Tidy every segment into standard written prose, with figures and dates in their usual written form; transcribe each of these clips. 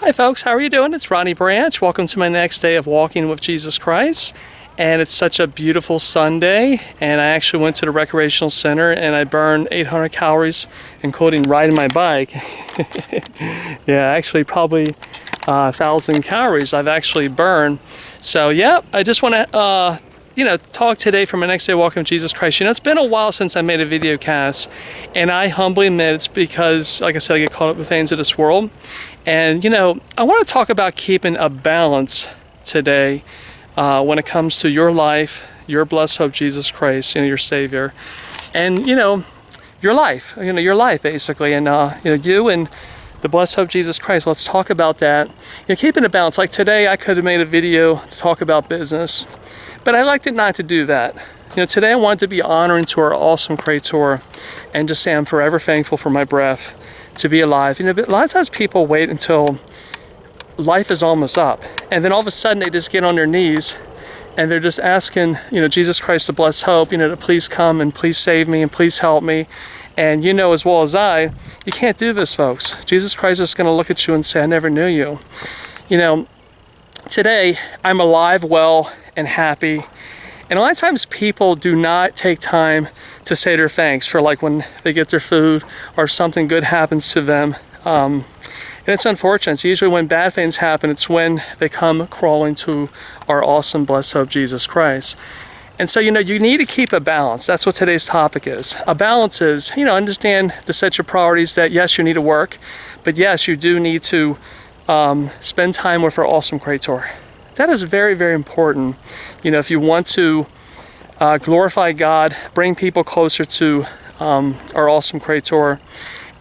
Hi folks, how are you doing? It's Ronnie Branch. Welcome to my next day of walking with Jesus Christ. And it's such a beautiful Sunday, and I actually went to the recreational center and I burned 800 calories, including riding my bike. Yeah, actually probably 1,000 calories I've actually burned. So yeah, I just want to talk today from my next day walking with Jesus Christ. It's been a while since I made a video cast, and I humbly admit it's because, like I said, I get caught up with things of this world. And I want to talk about keeping a balance today when it comes to your life, your blessed hope, Jesus Christ, your Savior, and your life, your life basically, and you and the blessed hope, Jesus Christ. Let's talk about that. Keeping a balance. Like today, I could have made a video to talk about business, but I liked it not to do that. Today I wanted to be honoring to our awesome Creator, and just say I'm forever thankful for my breath, to be alive. But a lot of times people wait until life is almost up, and then all of a sudden they just get on their knees and they're just asking, Jesus Christ, the blessed hope, to please come and please save me and please help me. And as well as I, you can't do this, folks. Jesus Christ is going to look at you and say, I never knew you. Today I'm alive, well, and happy. And a lot of times people do not take time to say their thanks for, like, when they get their food or something good happens to them. And it's unfortunate. It's usually when bad things happen, it's when they come crawling to our awesome blessed hope, Jesus Christ. And so, you need to keep a balance. That's what today's topic is. A balance is, understand to set your priorities that, yes, you need to work, but yes, you do need to spend time with our awesome Creator. That is very, very important. If you want to glorify God, bring people closer to our awesome Creator,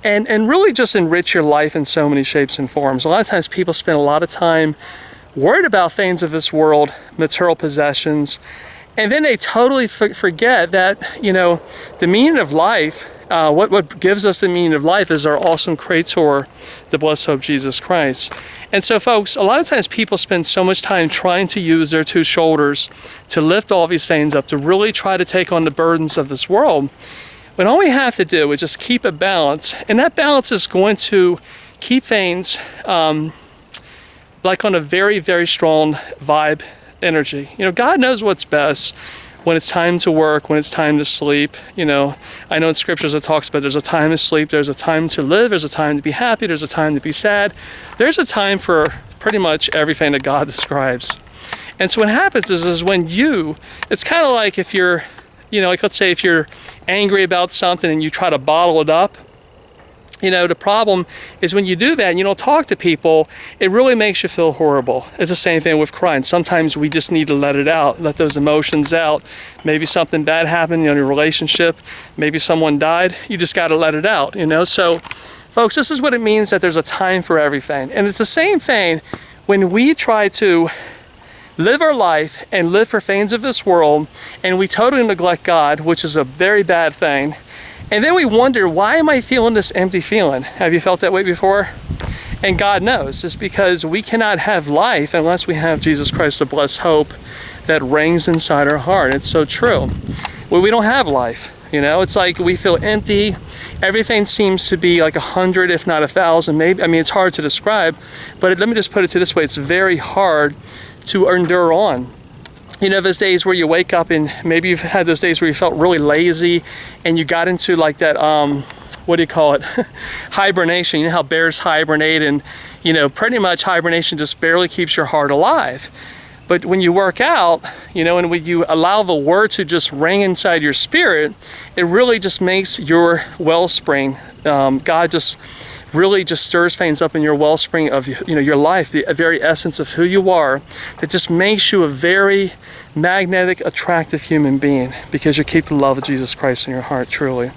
and really just enrich your life in so many shapes and forms. A lot of times people spend a lot of time worried about things of this world, material possessions, and then they totally forget that, the meaning of life, what gives us the meaning of life is our awesome Creator, the blessed hope, Jesus Christ. And so, folks, a lot of times people spend so much time trying to use their two shoulders to lift all these things up, to really try to take on the burdens of this world, when all we have to do is just keep a balance. And that balance is going to keep things like on a very, very strong vibe energy. God knows what's best when it's time to work, when it's time to sleep. I know in scriptures it talks about there's a time to sleep, there's a time to live, there's a time to be happy, there's a time to be sad. There's a time for pretty much everything that God describes. And so what happens is when it's kind of like if you're, like let's say if you're angry about something and you try to bottle it up, the problem is when you do that and you don't talk to people, it really makes you feel horrible. It's the same thing with crying. Sometimes we just need to let it out, let those emotions out. Maybe something bad happened in your relationship. Maybe someone died. You just got to let it out, So, folks, this is what it means that there's a time for everything. And it's the same thing when we try to live our life and live for things of this world, and we totally neglect God, which is a very bad thing. And then we wonder, why am I feeling this empty feeling? Have you felt that way before? And God knows. It's because we cannot have life unless we have Jesus Christ, the blessed hope that reigns inside our heart. It's so true. Well, we don't have life. It's like we feel empty. Everything seems to be like 100, if not 1,000. Maybe. It's hard to describe. But let me just put it to this way. It's very hard to endure on. Those days where you wake up and maybe you've had those days where you felt really lazy and you got into like that, what do you call it? Hibernation. How bears hibernate, and, pretty much hibernation just barely keeps your heart alive. But when you work out, and when you allow the word to just ring inside your spirit, it really just makes your wellspring. God just really just stirs things up in your wellspring of your life, the very essence of who you are, that just makes you a very magnetic, attractive human being, because you keep the love of Jesus Christ in your heart, truly.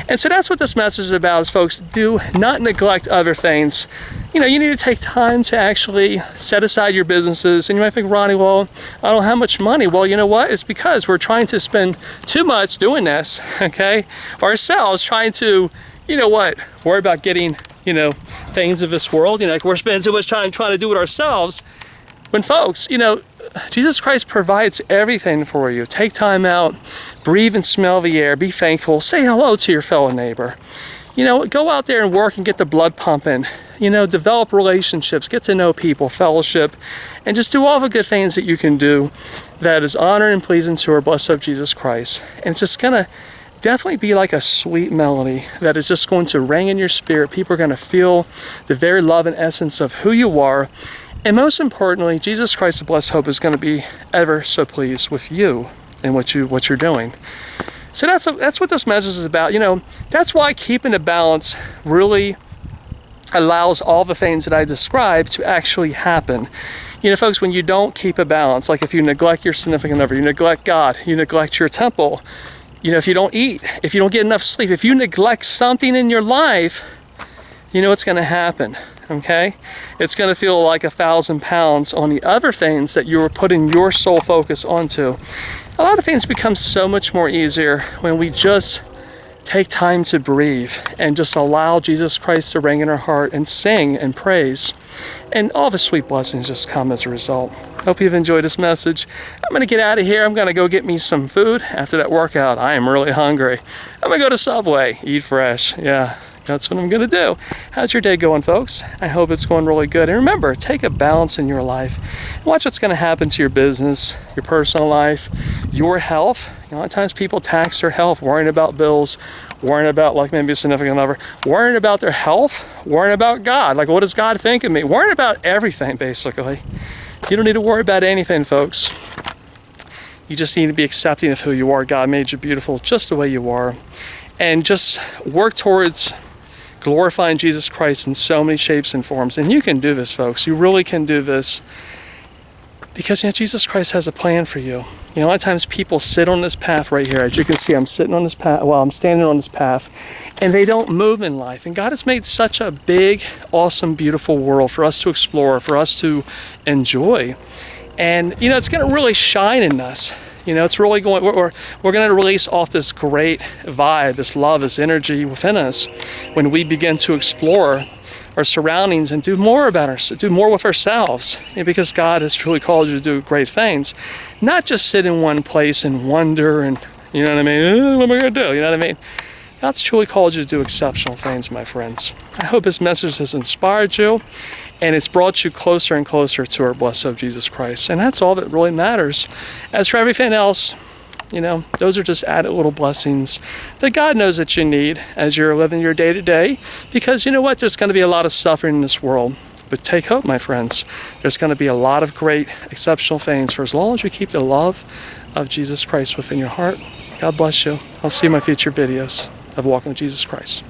And so that's what this message is about, is, folks, do not neglect other things. You need to take time to actually set aside your businesses. And you might think, Ronnie, well, I don't have much money. Well, you know what? It's because we're trying to spend too much doing this, okay? Ourselves trying to, worry about getting, things of this world. Like we're spending too much time trying to do it ourselves. When, folks, Jesus Christ provides everything for you. Take time out, breathe and smell the air, be thankful, say hello to your fellow neighbor. Go out there and work and get the blood pumping. You know, develop relationships, get to know people, fellowship, and just do all the good things that you can do that is honoring and pleasing to our blessed Son, Jesus Christ. And it's just going to definitely be like a sweet melody that is just going to ring in your spirit. People are going to feel the very love and essence of who you are. And most importantly, Jesus Christ, the blessed hope, is going to be ever so pleased with you and what you're doing. So that's what this message is about. You know, that's why keeping a balance really allows all the things that I described to actually happen. You know, folks, when you don't keep a balance, like if you neglect your significant other, you neglect God, you neglect your temple, you know, if you don't eat, if you don't get enough sleep, if you neglect something in your life, you know what's going to happen, okay? It's going to feel like 1,000 pounds on the other things that you were putting your sole focus onto. A lot of things become so much more easier when we just take time to breathe and just allow Jesus Christ to ring in our heart and sing and praise. And all the sweet blessings just come as a result. Hope you've enjoyed this message. I'm going to get out of here. I'm going to go get me some food after that workout. I am really hungry. I'm going to go to Subway, eat fresh. Yeah, that's what I'm going to do. How's your day going, folks? I hope it's going really good. And remember, take a balance in your life. Watch what's going to happen to your business, your personal life, your health. You know, a lot of times people tax their health, worrying about bills, worrying about like maybe a significant other, worrying about their health, worrying about God. Like, what does God think of me? Worrying about everything, basically. You don't need to worry about anything, folks. You just need to be accepting of who you are. God made you beautiful just the way you are. And just work towards glorifying Jesus Christ in so many shapes and forms. And you can do this, folks. You really can do this. Because, you know, Jesus Christ has a plan for you. You know, a lot of times people sit on this path right here. As you can see, I'm sitting on this path, well, I'm standing on this path, and they don't move in life. And God has made such a big, awesome, beautiful world for us to explore, for us to enjoy. And, you know, it's going to really shine in us. You know, it's really going, we're going to release off this great vibe, this love, this energy within us when we begin to explore our surroundings and do more with ourselves, because God has truly called you to do great things, not just sit in one place and wonder and, you know what I mean, what am I going to do, you know what I mean? God's truly called you to do exceptional things, my friends. I hope this message has inspired you, and it's brought you closer and closer to our blessed Son, Jesus Christ, and that's all that really matters. As for everything else, you know, those are just added little blessings that God knows that you need as you're living your day-to-day, because you know what? There's going to be a lot of suffering in this world. But take hope, my friends. There's going to be a lot of great, exceptional things for as long as you keep the love of Jesus Christ within your heart. God bless you. I'll see you in my future videos of Walking with Jesus Christ.